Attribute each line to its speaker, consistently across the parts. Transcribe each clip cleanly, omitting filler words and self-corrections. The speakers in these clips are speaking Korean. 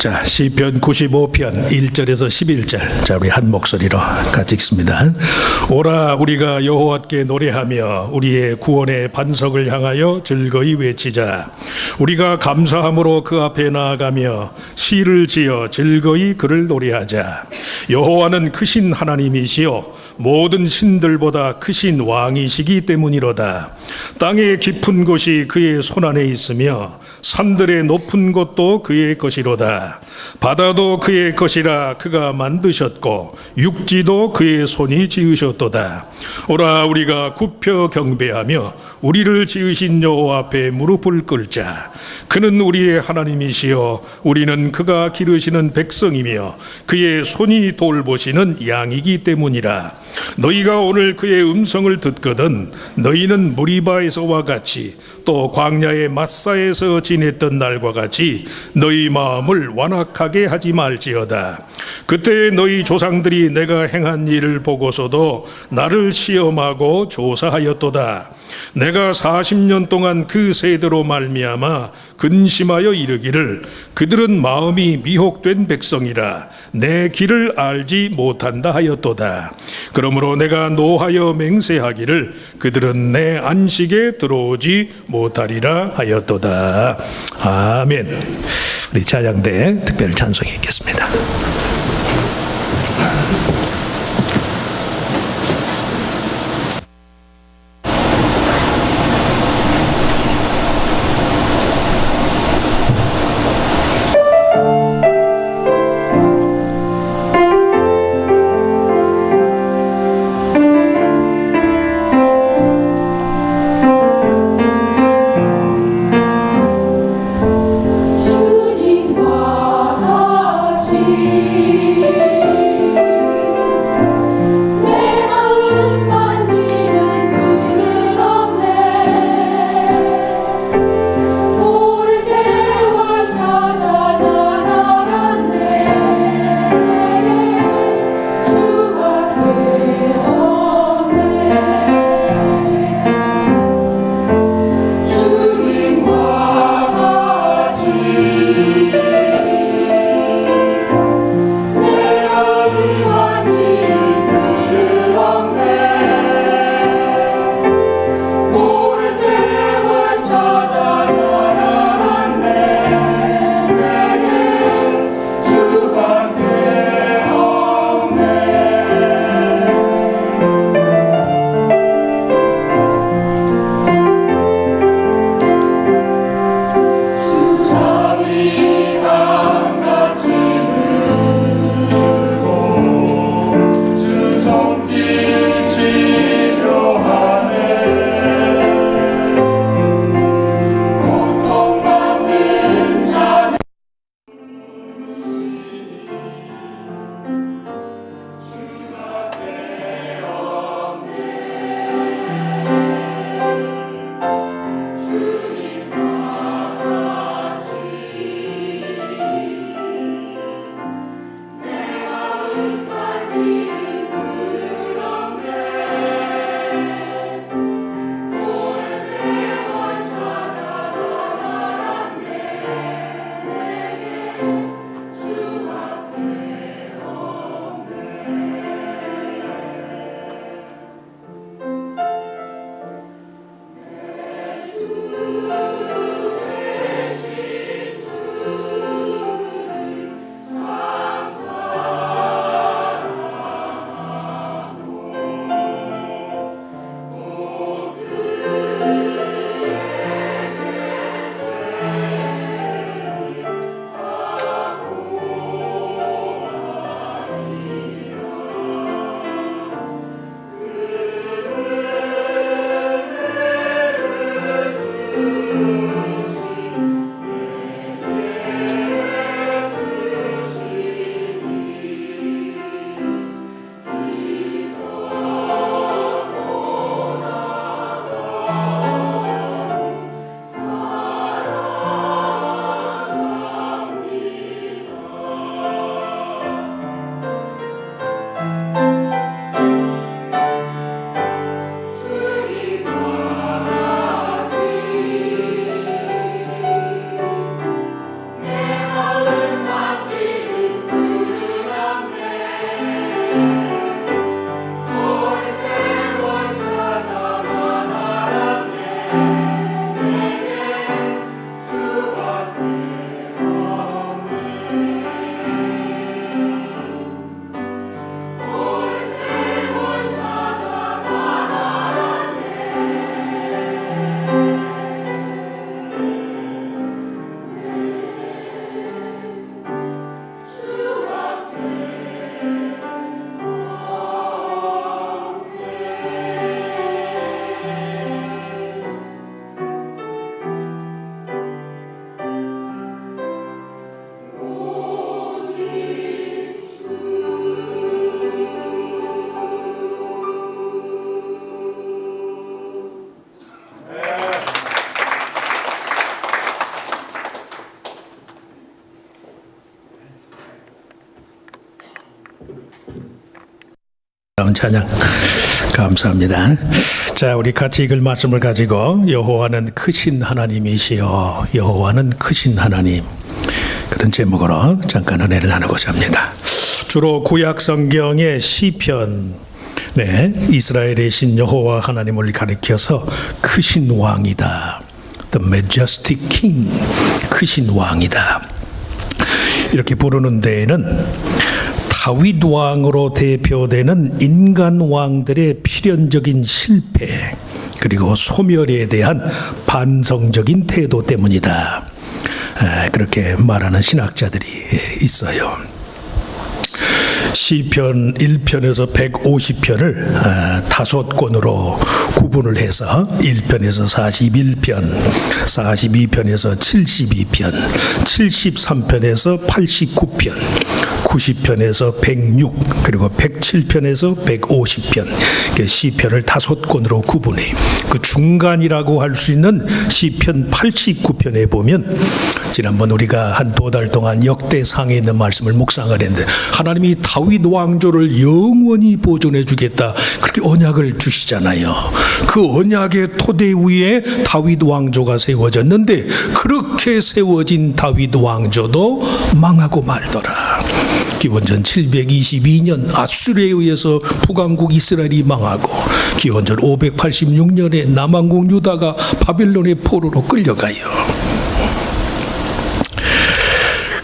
Speaker 1: 자, 시편 95편 1절에서 11절. 자, 우리 한 목소리로 같이 읽습니다. 오라, 우리가 여호와께 노래하며 우리의 구원의 반석을 향하여 즐거이 외치자. 우리가 감사함으로 그 앞에 나아가며 시를 지어 즐거이 그를 노래하자. 여호와는 크신 하나님이시요 모든 신들보다 크신 왕이시기 때문이로다. 땅의 깊은 곳이 그의 손안에 있으며 산들의 높은 곳도 그의 것이로다. 바다도 그의 것이라 그가 만드셨고 육지도 그의 손이 지으셨도다. 오라, 우리가 굽혀 경배하며 우리를 지으신 여호와 앞에 무릎을 꿇자. 그는 우리의 하나님이시여 우리는 그가 기르시는 백성이며 그의 손이 돌보시는 양이기 때문이라. 너희가 오늘 그의 음성을 듣거든 너희는 무리바에서와 같이 또 광야의 마사에서 지냈던 날과 같이 너희 마음을 완악하게 하지 말지어다. 그때 너희 조상들이 내가 행한 일을 보고서도 나를 시험하고 조사하였도다. 내가 40년 동안 그 세대로 말미암아 근심하여 이르기를 그들은 마음이 미혹된 백성이라 내 길을 알지 못한다 하였도다. 그러므로 내가 노하여 맹세하기를 그들은 내 안식에 들어오지 못하리라 하였도다. 아멘. 우리 찬양대 특별 찬송이 있겠습니다.
Speaker 2: 주님과 같이
Speaker 1: 아름다운 찬양 감사합니다. 자, 우리 같이 읽을 말씀을 가지고 여호와는 크신 하나님이시여, 여호와는 크신 하나님, 그런 제목으로 잠깐 은혜를 나누고자 합니다. 주로 구약 성경의 시편, 이스라엘의 신 여호와 하나님을 가리켜서 크신 왕이다, The Majestic King, 크신 왕이다, 이렇게 부르는 데에는 다윗 왕으로 대표되는 인간 왕들의 필연적인 실패, 그리고 소멸에 대한 반성적인 태도 때문이다, 그렇게 말하는 신학자들이 있어요. 시편 1편에서 150편을 5권으로 구분을 해서 1편에서 41편, 42편에서 72편, 73편에서 89편, 90편에서 106, 그리고 107편에서 150편, 시편을 5권으로 구분해. 그 중간이라고 할 수 있는 시편 89편에 보면, 지난번 우리가 한 2달 동안 역대상에 있는 말씀을 묵상을 했는데, 하나님이 다윗 왕조를 영원히 보존해 주겠다, 그렇게 언약을 주시잖아요. 그 언약의 토대 위에 다윗 왕조가 세워졌는데, 그렇게 세워진 다윗 왕조도 망하고 말더라. 기원전 722년 아수르에 의해서 북왕국 이스라엘이 망하고, 기원전 586년에 남왕국 유다가 바빌론의 포로로 끌려가요.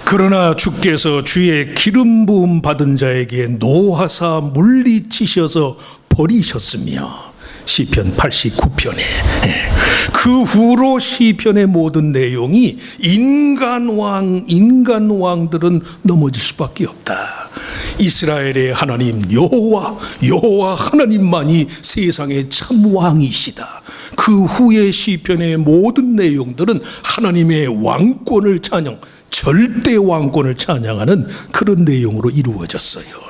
Speaker 1: 그러나 주께서 주의 기름 부음 받은 자에게 노하사 물리치셔서 버리셨으며, 시편 89편에 그 후로 시편의 모든 내용이 인간 왕들은 넘어질 수밖에 없다. 이스라엘의 하나님 여호와 하나님만이 세상의 참 왕이시다. 그 후의 시편의 모든 내용들은 하나님의 왕권을 찬양, 절대 왕권을 찬양하는 그런 내용으로 이루어졌어요.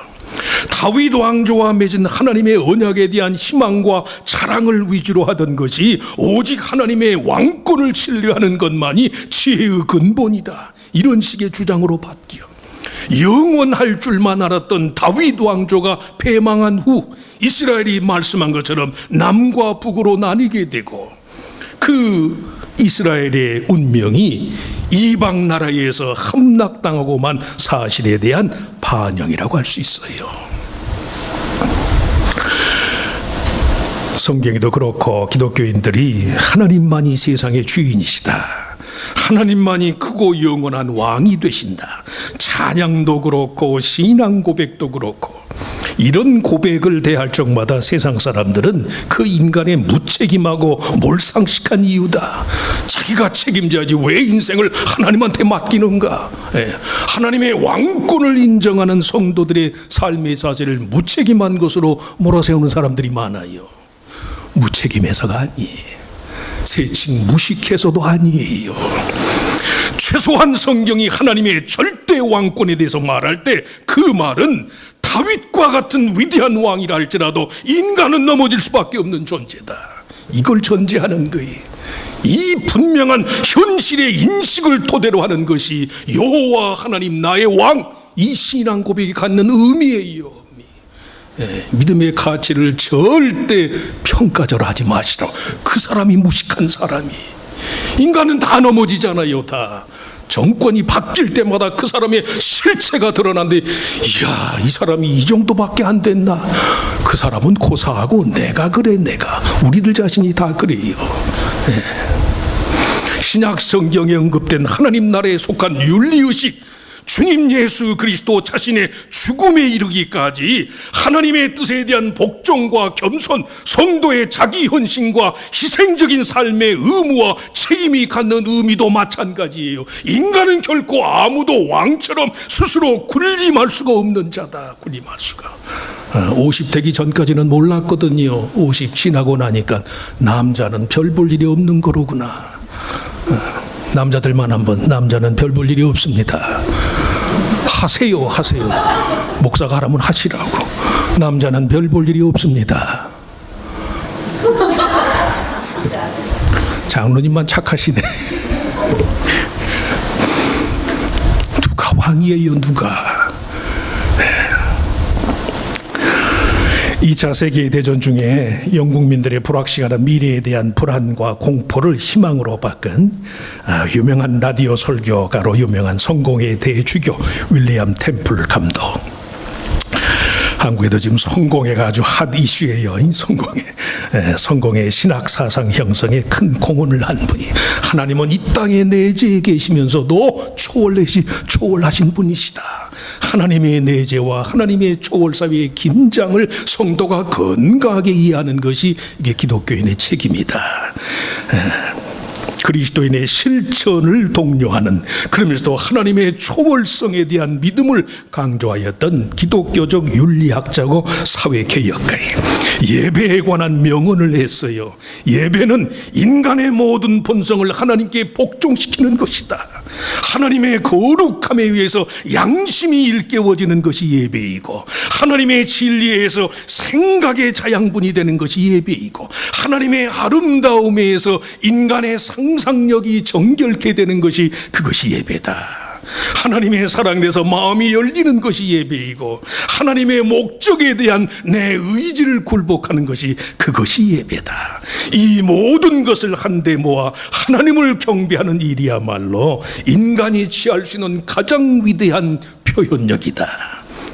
Speaker 1: 다윗 왕조와 맺은 하나님의 언약에 대한 희망과 자랑을 위주로 하던 것이 오직 하나님의 왕권을 신뢰하는 것만이 지혜의 근본이다, 이런 식의 주장으로 바뀌어 영원할 줄만 알았던 다윗 왕조가 패망한 후 이스라엘이 말씀한 것처럼 남과 북으로 나뉘게 되고, 그 이스라엘의 운명이 이방 나라에서 함락당하고만 사실에 대한 반영이라고 할 수 있어요. 성경에도 그렇고 기독교인들이 하나님만이 세상의 주인이시다, 하나님만이 크고 영원한 왕이 되신다, 찬양도 그렇고 신앙 고백도 그렇고, 이런 고백을 대할 적마다 세상 사람들은 그 인간의 무책임하고 몰상식한 이유다, 자기가 책임져야지 왜 인생을 하나님한테 맡기는가, 하나님의 왕권을 인정하는 성도들의 삶의 사실을 무책임한 것으로 몰아세우는 사람들이 많아요. 무책임해서가 아니에요. 세칭 무식해서도 아니에요. 최소한 성경이 하나님의 절대 왕권에 대해서 말할 때 그 말은 다윗과 같은 위대한 왕이라 할지라도 인간은 넘어질 수밖에 없는 존재다, 이걸 전제하는 거예요. 이 분명한 현실의 인식을 토대로 하는 것이 여호와 하나님 나의 왕, 이 신앙 고백이 갖는 의미예요. 믿음의 가치를 절대 평가절하 하지 마시라. 그 사람이 무식한 사람이, 인간은 다 넘어지잖아요. 다 정권이 바뀔 때마다 그 사람의 실체가 드러난데, 이야, 이 사람이 이 정도밖에 안 됐나, 그 사람은 고사하고 내가 그래, 내가, 우리들 자신이 다 그래요. 신약 성경에 언급된 하나님 나라에 속한 윤리의식, 주님 예수 그리스도 자신의 죽음에 이르기까지 하나님의 뜻에 대한 복종과 겸손, 성도의 자기 헌신과 희생적인 삶의 의무와 책임이 갖는 의미도 마찬가지예요. 인간은 결코 아무도 왕처럼 스스로 군림할 수가 없는 자다. 군림할 수가. 50 되기 전까지는 몰랐거든요. 50 지나고 나니까 남자는 별 볼 일이 없는 거로구나. 남자들만 한번, 남자는 별 볼 일이 없습니다. 하세요. 목사가 하라면 하시라고. 남자는 별 볼 일이 없습니다. 장로님만 착하시네. 누가 왕이에요, 누가? 2차 세계대전 중에 영국민들의 불확실한 미래에 대한 불안과 공포를 희망으로 바꾼 유명한 라디오 설교가로 유명한 성공의 대주교 윌리엄 템플 감독. 한국에도 지금 성공회가 아주 핫 이슈예요. 성공의 신학 사상 형성에 큰 공헌을 한 분이, 하나님은 이 땅에 내재해 계시면서도 초월하신 분이시다. 하나님의 내재와 하나님의 초월 사회의 긴장을 성도가 건강하게 이해하는 것이 이게 기독교인의 책임이다. 그리스도인의 실천을 독려하는, 그러면서도 하나님의 초월성에 대한 믿음을 강조하였던 기독교적 윤리학자고 사회개혁가에 예배에 관한 명언을 했어요. 예배는 인간의 모든 본성을 하나님께 복종시키는 것이다. 하나님의 거룩함에 의해서 양심이 일깨워지는 것이 예배이고, 하나님의 진리에 의해서 생각의 자양분이 되는 것이 예배이고, 하나님의 아름다움에 의해서 인간의 상상력이 정결케 되는 것이, 그것이 예배다. 하나님의 사랑에서 마음이 열리는 것이 예배이고, 하나님의 목적에 대한 내 의지를 굴복하는 것이, 그것이 예배다. 이 모든 것을 한데 모아 하나님을 경배하는 일이야말로 인간이 취할 수 있는 가장 위대한 표현력이다.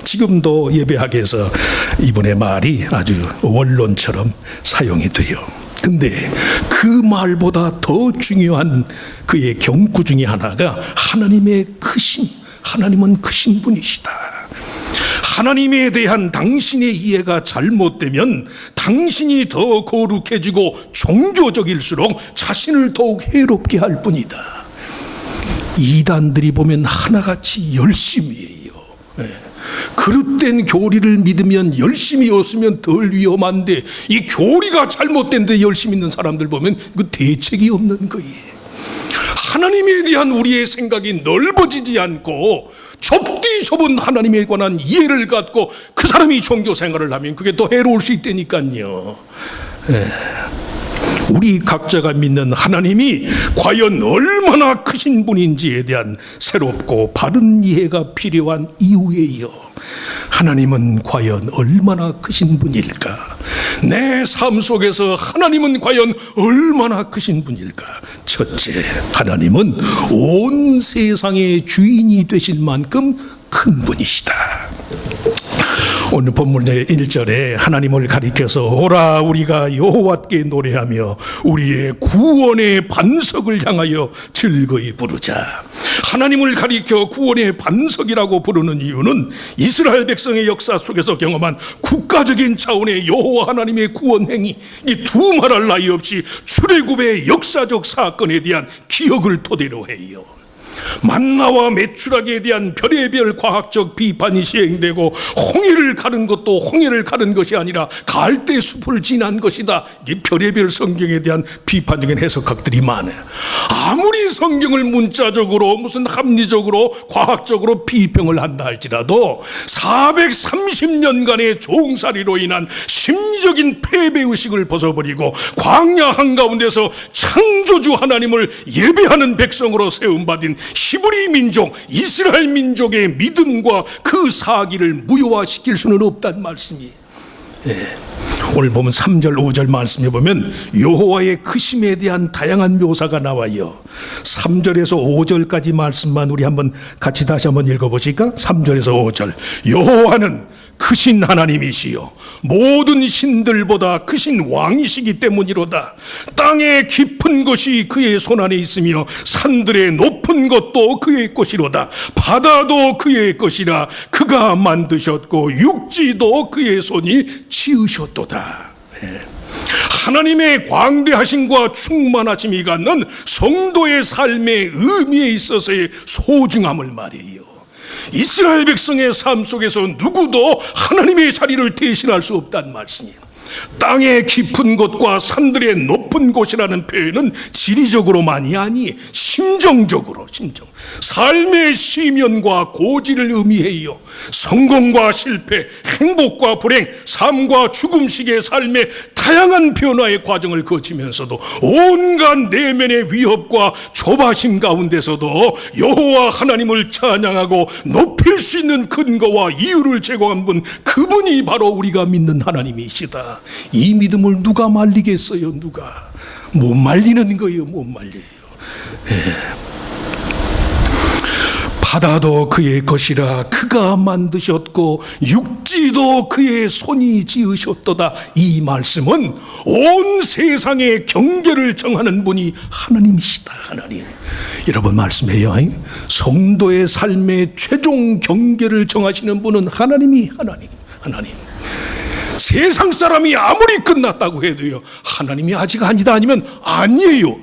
Speaker 1: 지금도 예배학에서 이분의 말이 아주 원론처럼 사용이 돼요. 근데 그 말보다 더 중요한 그의 경구 중에 하나가 하나님의 크심, 하나님은 크신 분이시다. 하나님에 대한 당신의 이해가 잘못되면 당신이 더 거룩해지고 종교적일수록 자신을 더욱 해롭게 할 뿐이다. 이단들이 보면 하나같이 열심이에요. 그릇된 교리를 믿으면 열심히 없으면 덜 위험한데, 이 교리가 잘못된데 열심히 있는 사람들 보면 그 대책이 없는 거예요. 하나님에 대한 우리의 생각이 넓어지지 않고 좁디 좁은 하나님에 관한 이해를 갖고 그 사람이 종교 생활을 하면 그게 더 해로울 수 있다니까요. 우리 각자가 믿는 하나님이 과연 얼마나 크신 분인지에 대한 새롭고 바른 이해가 필요한 이유예요. 하나님은 과연 얼마나 크신 분일까? 내 삶 속에서 하나님은 과연 얼마나 크신 분일까? 첫째, 하나님은 온 세상의 주인이 되실 만큼 큰 분이시다. 오늘 본문의 1절에 하나님을 가리켜서 오라 우리가 여호와께 노래하며 우리의 구원의 반석을 향하여 즐거이 부르자. 하나님을 가리켜 구원의 반석이라고 부르는 이유는 이스라엘 백성의 역사 속에서 경험한 국가적인 차원의 여호와 하나님의 구원 행위, 이 두말할 나위 없이 출애굽의 역사적 사건에 대한 기억을 토대로 해요. 만나와 메추라기에 대한 별의별 과학적 비판이 시행되고, 홍해를 가른 것도 홍해를 가른 것이 아니라 갈대 숲을 지난 것이다. 이게 별의별 성경에 대한 비판적인 해석학들이 많아요. 아무리 성경을 문자적으로 무슨 합리적으로 과학적으로 비평을 한다 할지라도 430년간의 종살이로 인한 심리적인 패배의식을 벗어버리고 광야 한가운데서 창조주 하나님을 예배하는 백성으로 세움받은 히브리 민족, 이스라엘 민족의 믿음과 그 사기를 무효화시킬 수는 없다는 말씀이에요. 오늘 보면 3절 5절 말씀에 보면 여호와의 크심에 대한 다양한 묘사가 나와요. 3절에서 5절까지 말씀만 우리 한번 같이 다시 한번 읽어보실까? 3절에서 5절. 여호와는 크신 하나님이시요 모든 신들보다 크신 왕이시기 때문이로다. 땅의 깊은 것이 그의 손안에 있으며 산들의 높은 것도 그의 것이로다. 바다도 그의 것이라. 그가 만드셨고 육지도 그의 손이 지으셨도다. 하나님의 광대하심과 충만하심이 갖는 성도의 삶의 의미에 있어서의 소중함을 말해요. 이스라엘 백성의 삶 속에서 누구도 하나님의 자리를 대신할 수 없다는 말씀이에요. 땅의 깊은 곳과 산들의 높은 높은 곳이라는 표현은 지리적으로만이 아니 심정적으로 삶의 시면과 고지를 의미해요. 성공과 실패, 행복과 불행, 삶과 죽음식의 삶의 다양한 변화의 과정을 거치면서도 온갖 내면의 위협과 조바심 가운데서도 여호와 하나님을 찬양하고 높일 수 있는 근거와 이유를 제공한 분, 그분이 바로 우리가 믿는 하나님이시다. 이 믿음을 누가 말리겠어요? 누가? 못 말리는 거예요. 못 말려요. 바다도 그의 것이라 그가 만드셨고 육지도 그의 손이 지으셨도다. 이 말씀은 온 세상의 경계를 정하는 분이 하나님이시다. 하나님. 여러분 말씀해요. 성도의 삶의 최종 경계를 정하시는 분은 하나님. 세상 사람이 아무리 끝났다고 해도요, 하나님이 아직 아니다 아니면 아니에요.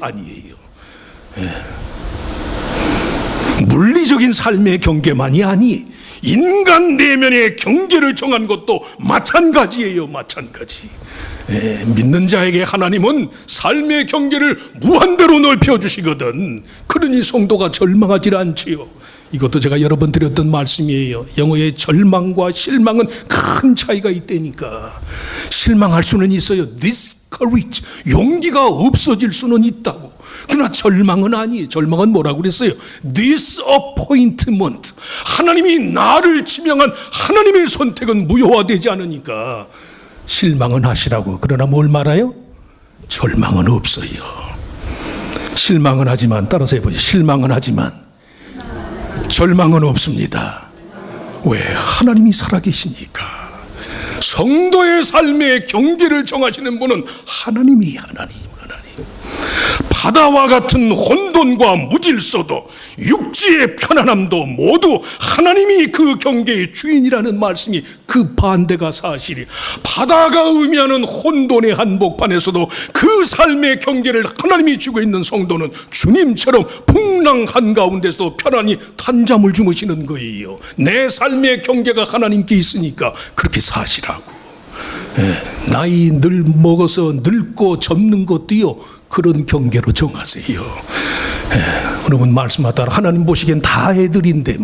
Speaker 1: 물리적인 삶의 경계만이 아니 인간 내면의 경계를 정한 것도 마찬가지예요. 믿는 자에게 하나님은 삶의 경계를 무한대로 넓혀주시거든. 그러니 성도가 절망하지 않지요. 이것도 제가 여러 번 드렸던 말씀이에요. 영어의 절망과 실망은 큰 차이가 있다니까. 실망할 수는 있어요. discourage, 용기가 없어질 수는 있다고. 그러나 절망은 아니에요. 절망은 뭐라고 그랬어요? disappointment, 하나님이 나를 지명한 하나님의 선택은 무효화되지 않으니까 실망은 하시라고. 그러나 뭘 말아요? 절망은 없어요. 실망은 하지만, 따라서 해보죠. 실망은 하지만 절망은 없습니다. 왜? 하나님이 살아계시니까. 성도의 삶의 경계를 정하시는 분은 하나님. 바다와 같은 혼돈과 무질서도 육지의 편안함도 모두 하나님이 그 경계의 주인이라는 말씀이 그 반대가 사실이. 바다가 의미하는 혼돈의 한복판에서도 그 삶의 경계를 하나님이 주고 있는 성도는 주님처럼 풍랑 한가운데서도 편안히 단잠을 주무시는 거예요. 내 삶의 경계가 하나님께 있으니까 그렇게 사시라고. 나이 늘 먹어서 늙고 젊는 것도요, 그런 경계로 정하세요. 어느 분 말씀하다 하나님 보시기엔 다 애들인데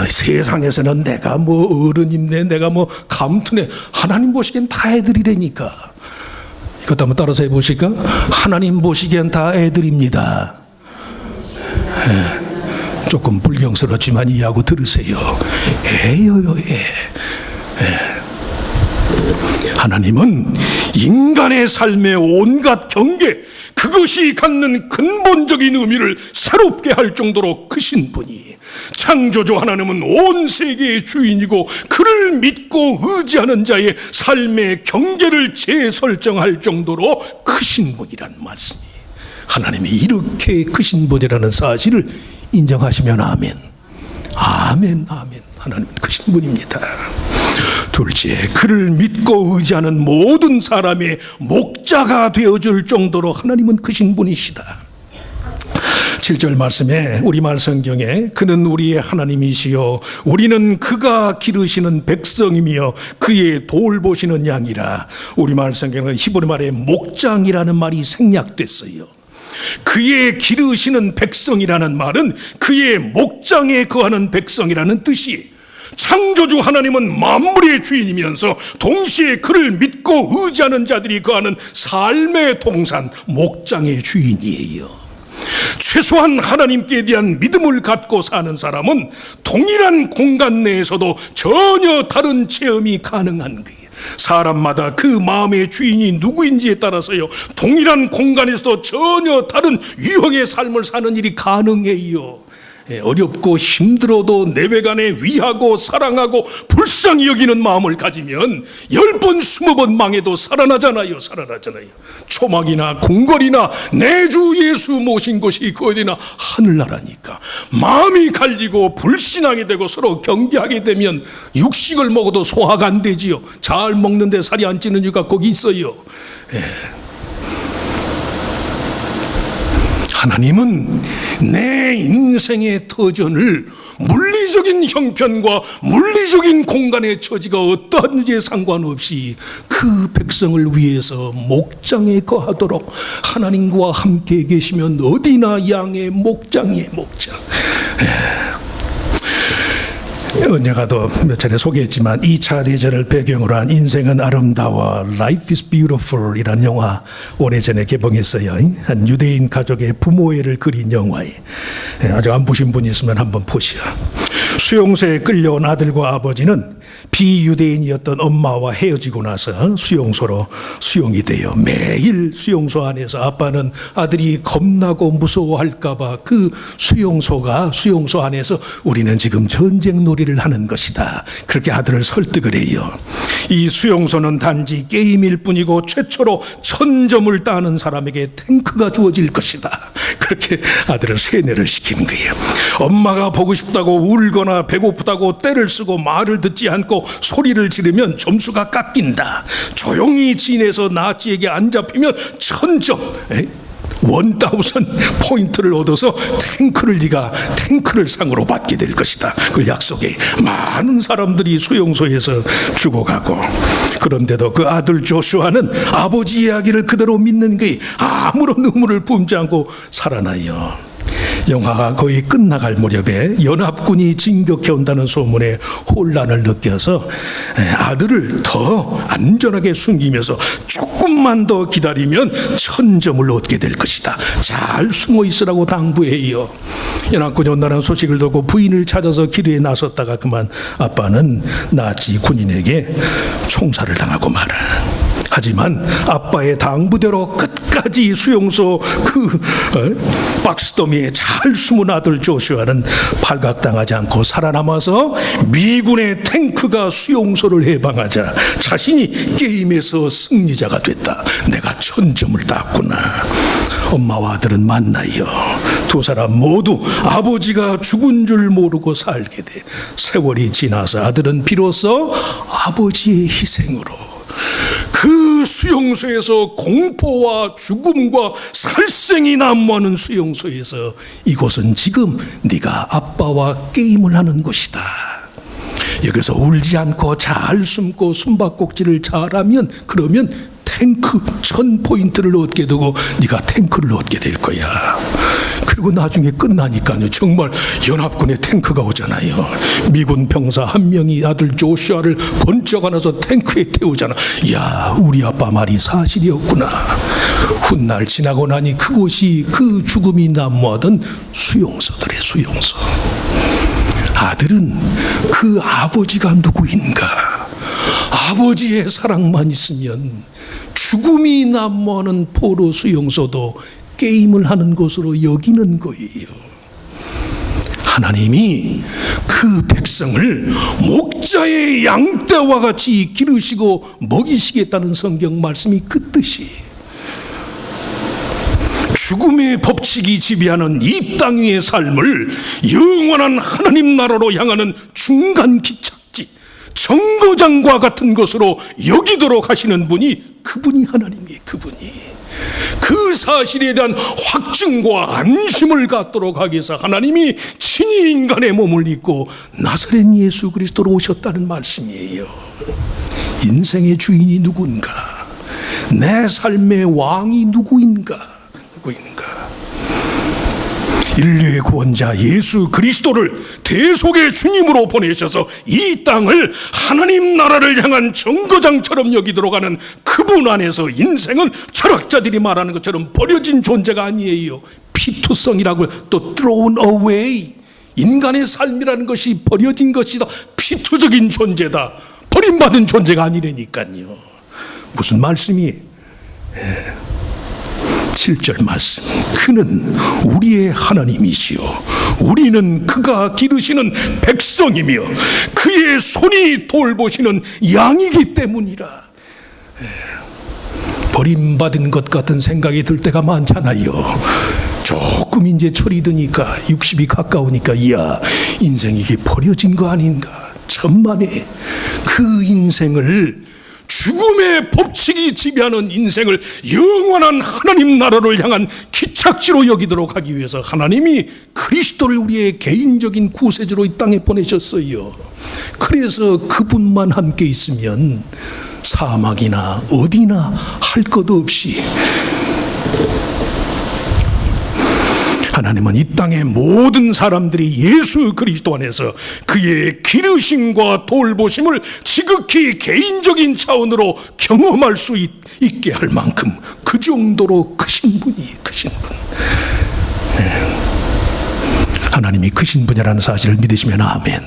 Speaker 1: 세상에서는 내가 어른이네, 내가 감투네. 하나님 보시기엔 다 애들이라니까. 이것도 한번 따라서 해보실까? 하나님 보시기엔 다 애들입니다. 조금 불경스럽지만 이해하고 들으세요. 애요. 하나님은 인간의 삶의 온갖 경계, 그것이 갖는 근본적인 의미를 새롭게 할 정도로 크신 분이, 창조주 하나님은 온 세계의 주인이고 그를 믿고 의지하는 자의 삶의 경계를 재설정할 정도로 크신 분이란 말씀이, 하나님이 이렇게 크신 분이라는 사실을 인정하시면 아멘. 하나님은 크신 분입니다. 둘째, 그를 믿고 의지하는 모든 사람의 목자가 되어줄 정도로 하나님은 크신 분이시다. 7절 말씀에, 우리말 성경에 그는 우리의 하나님이시요 우리는 그가 기르시는 백성이며 그의 돌보시는 양이라. 우리말 성경은 히브리 말에 목장이라는 말이 생략됐어요. 그의 기르시는 백성이라는 말은 그의 목장에 거하는 백성이라는 뜻이, 창조주 하나님은 만물의 주인이면서 동시에 그를 믿고 의지하는 자들이 거하는 삶의 동산, 목장의 주인이에요. 최소한 하나님께 대한 믿음을 갖고 사는 사람은 동일한 공간 내에서도 전혀 다른 체험이 가능한 거예요. 사람마다 그 마음의 주인이 누구인지에 따라서요, 동일한 공간에서도 전혀 다른 유형의 삶을 사는 일이 가능해요. 어렵고 힘들어도 내외간에 위하고 사랑하고 불쌍히 여기는 마음을 가지면 10번 20번 망해도 살아나잖아요. 초막이나 궁궐이나 내 주 예수 모신 곳이 그 어디나 하늘나라니까. 마음이 갈리고 불신하게 되고 서로 경계하게 되면 육식을 먹어도 소화가 안 되지요. 잘 먹는데 살이 안 찌는 이유가 거기 있어요. 하나님은 내 인생의 터전을 물리적인 형편과 물리적인 공간의 처지가 어떠한지에 상관없이 그 그 백성을 위해서 목장에 거하도록 하나님과 함께 계시면 어디나 양의 목장이에요, 목장. 언젠가도 몇 차례 소개했지만 2차 대전을 배경으로 한 인생은 아름다워 Life is Beautiful 이라는 영화 오래전에 개봉했어요. 한 유대인 가족의 부모회를 그린 영화에 아직 안 보신 분 있으면 한번 보시오. 수용소에 끌려온 아들과 아버지는 비유대인이었던 엄마와 헤어지고 나서 수용소로 수용이 돼요. 매일 수용소 안에서 아빠는 아들이 겁나고 무서워할까봐 그 수용소 안에서 우리는 지금 전쟁 놀이를 하는 것이다, 그렇게 아들을 설득을 해요. 이 수용소는 단지 게임일 뿐이고 최초로 1000점을 따는 사람에게 탱크가 주어질 것이다, 그렇게 아들을 세뇌를 시키는 거예요. 엄마가 보고 싶다고 울거나 배고프다고 떼를 쓰고 말을 듣지 않고 소리를 지르면 점수가 깎인다. 조용히 지내서 나치에게 안 잡히면 1000점 1000 포인트를 얻어서 네가 탱크를 상으로 받게 될 것이다. 그 약속에 많은 사람들이 수용소에서 죽어가고, 그런데도 그 아들 조슈아는 아버지 이야기를 그대로 믿는 게 아무런 의무를 품지 않고 살아나요. 영화가 거의 끝나갈 무렵에 연합군이 진격해 온다는 소문에 혼란을 느껴서 아들을 더 안전하게 숨기면서 조금만 더 기다리면 1000점을 얻게 될 것이다, 잘 숨어 있으라고 당부해요. 연합군이 온다는 소식을 듣고 부인을 찾아서 길에 나섰다가 그만 아빠는 나치 군인에게 총살을 당하고 말아. 하지만 아빠의 당부대로 끝까지 수용소 박스더미에 잘 숨은 아들 조슈아는 발각당하지 않고 살아남아서 미군의 탱크가 수용소를 해방하자 자신이 게임에서 승리자가 됐다. 내가 1000점을 땄구나. 엄마와 아들은 만나요. 두 사람 모두 아버지가 죽은 줄 모르고 살게 돼. 세월이 지나서 아들은 비로소 아버지의 희생으로 그 수용소에서 공포와 죽음과 살생이 난무하는 수용소에서 이곳은 지금 네가 아빠와 게임을 하는 곳이다. 여기서 울지 않고 잘 숨고 숨바꼭질을 잘하면 그러면 탱크 1000포인트를 얻게 되고 네가 탱크를 얻게 될 거야. 그리고 나중에 끝나니까요, 정말 연합군의 탱크가 오잖아요. 미군 병사 한 명이 아들 조슈아를 번쩍 안아서 탱크에 태우잖아. 야, 우리 아빠 말이 사실이었구나. 훗날 지나고 나니 그곳이 그 죽음이 난무하던 수용소들의 수용소. 아들은 그 아버지가 누구인가, 아버지의 사랑만 있으면 죽음이 난무하는 포로 수용소도 게임을 하는 것으로 여기는 거예요. 하나님이 그 백성을 목자의 양떼와 같이 기르시고 먹이시겠다는 성경 말씀이 그 뜻이, 죽음의 법칙이 지배하는 이 땅 위의 삶을 영원한 하나님 나라로 향하는 중간 기착지, 정거장과 같은 것으로 여기도록 하시는 분이 그분이 하나님이에요. 그 사실에 대한 확증과 안심을 갖도록 하기 위해서 하나님이 친히 인간의 몸을 입고 나사렛 예수 그리스도로 오셨다는 말씀이에요. 인생의 주인이 누군가, 내 삶의 왕이 누구인가. 인류의 구원자 예수 그리스도를 대속의 주님으로 보내셔서 이 땅을 하나님 나라를 향한 정거장처럼 여기도록 하는 그분 안에서 인생은 철학자들이 말하는 것처럼 버려진 존재가 아니에요. 피투성이라고, 또 thrown away, 인간의 삶이라는 것이 버려진 것이다, 피투적인 존재다, 버림받은 존재가 아니라니까요. 무슨 말씀이 7절 말씀, 그는 우리의 하나님이시요 우리는 그가 기르시는 백성이며 그의 손이 돌보시는 양이기 때문이라. 버림받은 것 같은 생각이 들 때가 많잖아요. 조금 이제 철이 드니까, 60이 가까우니까, 이야, 인생이 이게 버려진 거 아닌가. 천만에 그 인생을, 죽음의 법칙이 지배하는 인생을 영원한 하나님 나라를 향한 기착지로 여기도록 하기 위해서 하나님이 그리스도를 우리의 개인적인 구세주로 이 땅에 보내셨어요. 그래서 그분만 함께 있으면 사막이나 어디나 할 것 없이 하나님은 이 땅의 모든 사람들이 예수 그리스도 안에서 그의 기르심과 돌보심을 지극히 개인적인 차원으로 경험할 수 있게 할 만큼 그 정도로 크신 분이 크신 분. 하나님이 크신 분이라는 사실을 믿으시면 아멘.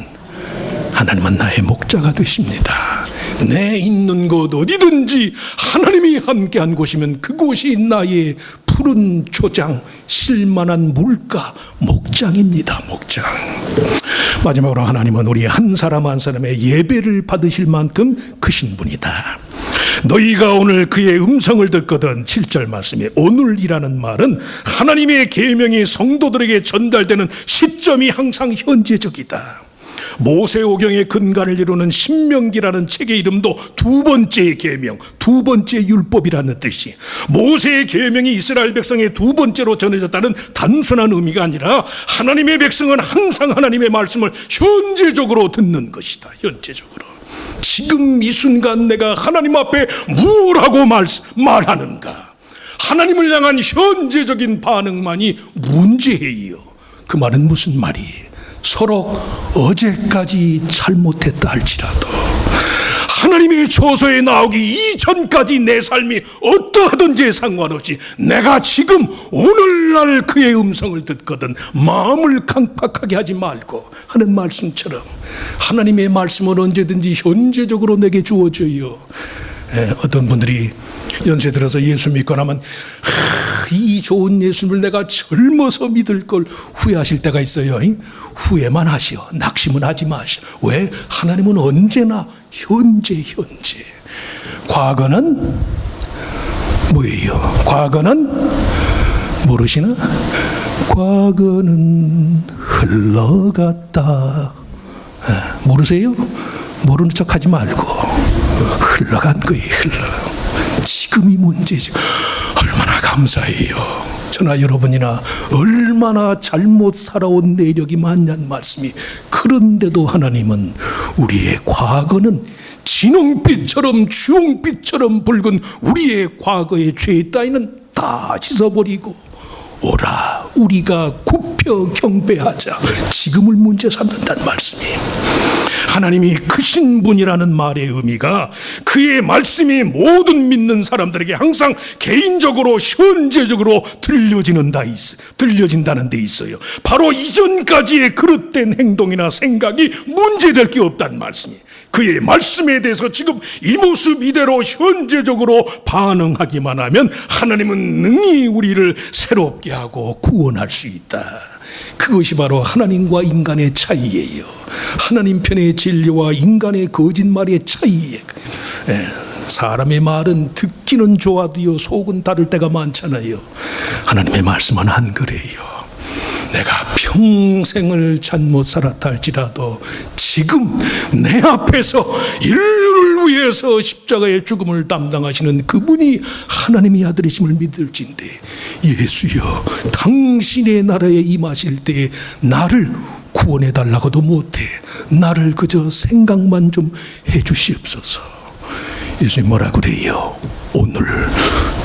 Speaker 1: 하나님은 나의 목자가 되십니다. 내 있는 곳 어디든지 하나님이 함께한 곳이면 그곳이 나의 푸른 초장, 쉴만한 물가, 목장입니다. 목장. 마지막으로 하나님은 우리 한 사람 한 사람의 예배를 받으실 만큼 크신 분이다. 너희가 오늘 그의 음성을 듣거든. 7절 말씀에 오늘이라는 말은 하나님의 계명이 성도들에게 전달되는 시점이 항상 현재적이다. 모세오경의 근간을 이루는 신명기라는 책의 이름도 두 번째 계명, 두 번째 율법이라는 뜻이, 모세의 계명이 이스라엘 백성의 두 번째로 전해졌다는 단순한 의미가 아니라 하나님의 백성은 항상 하나님의 말씀을 현재적으로 듣는 것이다. 현재적으로. 지금 이 순간 내가 하나님 앞에 무엇하고 말하는가, 하나님을 향한 현재적인 반응만이 문제예요. 그 말은 무슨 말이에요? 서로 어제까지 잘못했다 할지라도 하나님의 처소에 나오기 이전까지 내 삶이 어떠하든지 상관없이 내가 지금 오늘날 그의 음성을 듣거든 마음을 강팍하게 하지 말고 하는 말씀처럼 하나님의 말씀은 언제든지 현재적으로 내게 주어져요. 어떤 분들이 연세 들어서 예수 믿고 나면 이 좋은 예수를 내가 젊어서 믿을 걸 후회하실 때가 있어요. 후회만 하시오. 낙심은 하지 마시오. 왜? 하나님은 언제나 현재. 과거는 뭐예요? 과거는 모르시나? 과거는 흘러갔다. 모르세요? 모르는 척 하지 말고 흘러간 거예요. 지금이 문제죠. 얼마나 감사해요. 저나 여러분이나 얼마나 잘못 살아온 내력이 많냐는 말씀이. 그런데도 하나님은 우리의 과거는 진홍빛처럼 주홍빛처럼 붉은 우리의 과거의 죄 따위는 다 씻어버리고 오라 우리가 굽혀 경배하자 지금을 문제 삼는다는 말씀이에요. 하나님이 크신 분이라는 말의 의미가 그의 말씀이 모든 믿는 사람들에게 항상 개인적으로 현재적으로 들려진다는 데 있어요. 바로 이전까지의 그릇된 행동이나 생각이 문제될 게 없다는 말씀이에요. 그의 말씀에 대해서 지금 이 모습 이대로 현재적으로 반응하기만 하면 하나님은 능히 우리를 새롭게 하고 구원할 수 있다. 그것이 바로 하나님과 인간의 차이예요. 하나님 편의 진리와 인간의 거짓말의 차이예요. 사람의 말은 듣기는 좋아도요 속은 다를 때가 많잖아요. 하나님의 말씀은 안 그래요. 내가 평생을 잘못 살았다 할지라도 지금 내 앞에서 인류를 위해서 십자가의 죽음을 담당하시는 그분이 하나님의 아들이심을 믿을진데 예수여 당신의 나라에 임하실 때에 나를 구원해 달라고도 못해. 나를 그저 생각만 좀 해 주시옵소서. 예수님 뭐라 그래요? 오늘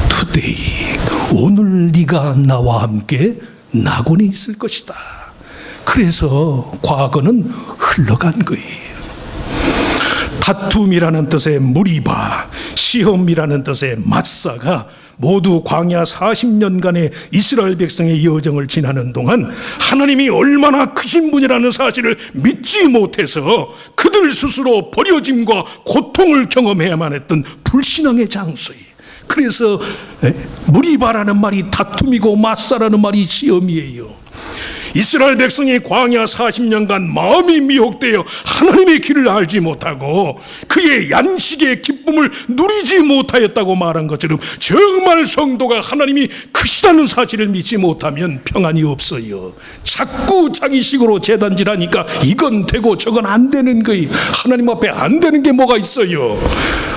Speaker 1: today 오늘 네가 나와 함께 낙원에 있을 것이다. 그래서 과거는 흘러간 거예요. 다툼이라는 뜻의 무리바, 시험이라는 뜻의 마사가 모두 광야 40년간의 이스라엘 백성의 여정을 지나는 동안 하나님이 얼마나 크신 분이라는 사실을 믿지 못해서 그들 스스로 버려짐과 고통을 경험해야만 했던 불신앙의 장소예요. 그래서 무리바라는 말이 다툼이고 마사라는 말이 시험이에요. 이스라엘 백성이 광야 40년간 마음이 미혹되어 하나님의 길을 알지 못하고 그의 양식의 기쁨을 누리지 못하였다고 말한 것처럼 정말 성도가 하나님이 크시다는 사실을 믿지 못하면 평안이 없어요. 자꾸 자기식으로 재단질하니까 이건 되고 저건 안 되는 거예요. 하나님 앞에 안 되는 게 뭐가 있어요?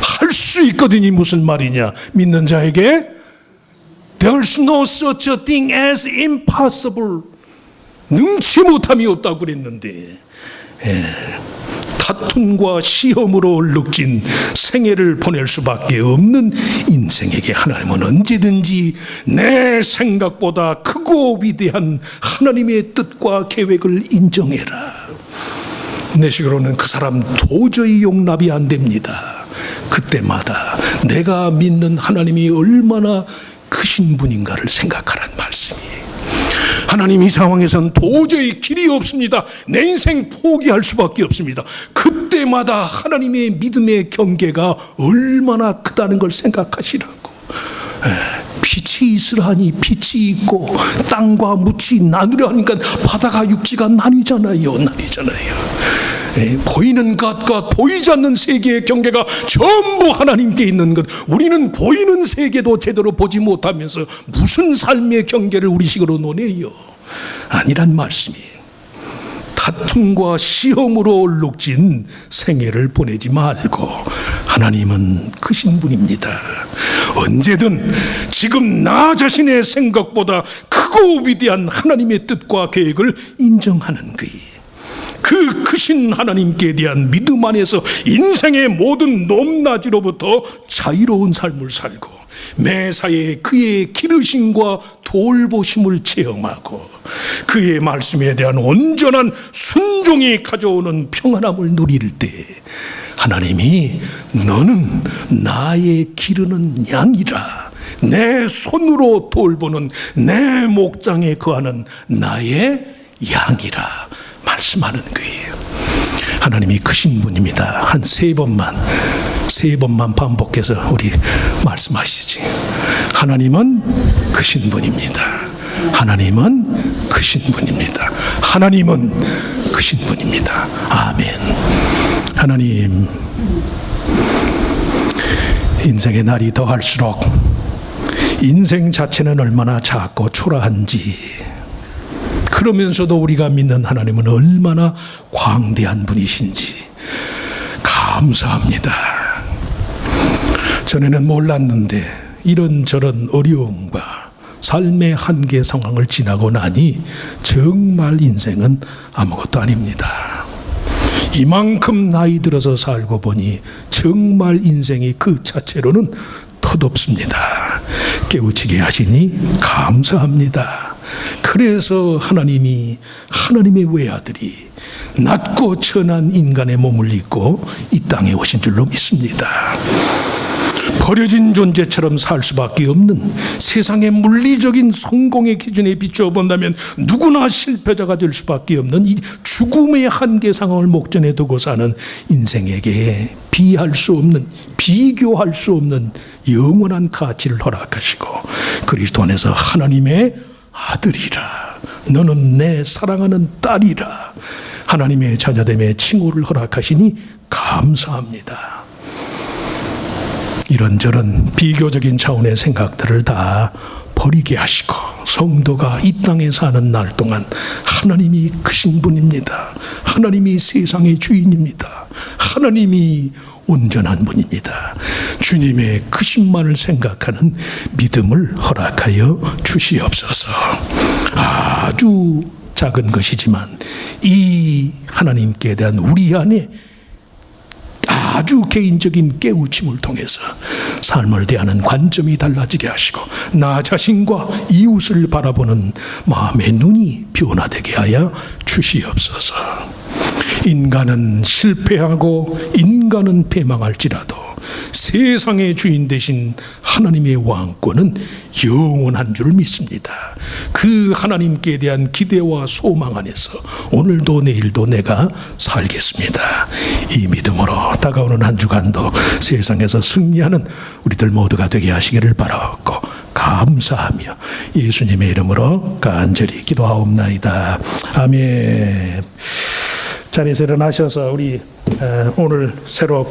Speaker 1: 할 수 있거든요. 무슨 말이냐? 믿는 자에게 There's no such a thing as impossible. 능치 못함이 없다고 그랬는데 다툼과 시험으로 얼룩진 생애를 보낼 수밖에 없는 인생에게 하나님은 언제든지 내 생각보다 크고 위대한 하나님의 뜻과 계획을 인정해라. 내 식으로는 그 사람 도저히 용납이 안 됩니다. 그때마다 내가 믿는 하나님이 얼마나 크신 분인가를 생각하라는 말씀이에요. 하나님, 이 상황에선 도저히 길이 없습니다. 내 인생 포기할 수밖에 없습니다. 그때마다 하나님의 믿음의 경계가 얼마나 크다는 걸 생각하시라고. 빛이 있으라니 빛이 있고 땅과 묻이 나누려 하니까 바다가 육지가 나뉘잖아요. 보이는 것과 보이지 않는 세계의 경계가 전부 하나님께 있는 것. 우리는 보이는 세계도 제대로 보지 못하면서 무슨 삶의 경계를 우리식으로 논해요? 아니란 말씀이에요. 다툼과 시험으로 얼룩진 생애를 보내지 말고 하나님은 크신 분입니다. 언제든 지금 나 자신의 생각보다 크고 위대한 하나님의 뜻과 계획을 인정하는 거예요. 그 크신 하나님께 대한 믿음 안에서 인생의 모든 높낮이로부터 자유로운 삶을 살고 매사에 그의 기르심과 돌보심을 체험하고 그의 말씀에 대한 온전한 순종이 가져오는 평안함을 누릴 때 하나님이 너는 나의 기르는 양이라, 내 손으로 돌보는 내 목장에 거하는 나의 양이라 말씀하는 거예요. 하나님이 크신 분입니다. 한 세 번만 반복해서 우리 말씀하시지. 하나님은 크신 분입니다. 하나님은 크신 분입니다. 하나님은 크신 분입니다. 아멘. 하나님, 인생의 날이 더할수록 인생 자체는 얼마나 작고 초라한지, 그러면서도 우리가 믿는 하나님은 얼마나 광대한 분이신지 감사합니다. 전에는 몰랐는데 이런저런 어려움과 삶의 한계 상황을 지나고 나니 정말 인생은 아무것도 아닙니다. 이만큼 나이 들어서 살고 보니 정말 인생이 그 자체로는 덧없습니다. 깨우치게 하시니 감사합니다. 그래서 하나님이 하나님의 외아들이 낮고 천한 인간의 몸을 입고 이 땅에 오신 줄로 믿습니다. 버려진 존재처럼 살 수밖에 없는 세상의 물리적인 성공의 기준에 비추어 본다면 누구나 실패자가 될 수밖에 없는 이 죽음의 한계 상황을 목전에 두고 사는 인생에게 비할 수 없는, 비교할 수 없는 영원한 가치를 허락하시고 그리스도 안에서 하나님의 아들이라, 너는 내 사랑하는 딸이라 하나님의 자녀됨의 칭호를 허락하시니 감사합니다. 이런저런 비교적인 차원의 생각들을 다 버리게 하시고 성도가 이 땅에 사는 날 동안 하나님이 크신 분입니다. 하나님이 세상의 주인입니다. 하나님이 온전한 분입니다. 주님의 크신만을 생각하는 믿음을 허락하여 주시옵소서. 아주 작은 것이지만 이 하나님께 대한 우리 안에 아주 개인적인 깨우침을 통해서 삶을 대하는 관점이 달라지게 하시고 나 자신과 이웃을 바라보는 마음의 눈이 변화되게 하여 주시옵소서. 인간은 실패하고 인간은 패망할지라도 세상의 주인 되신 하나님의 왕권은 영원한 줄 믿습니다. 그 하나님께 대한 기대와 소망 안에서 오늘도 내일도 내가 살겠습니다. 이 믿음으로 다가오는 한 주간도 세상에서 승리하는 우리들 모두가 되게 하시기를 바라옵고 감사하며 예수님의 이름으로 간절히 기도하옵나이다. 아멘. 자리에서 일어나셔서 우리 오늘 새로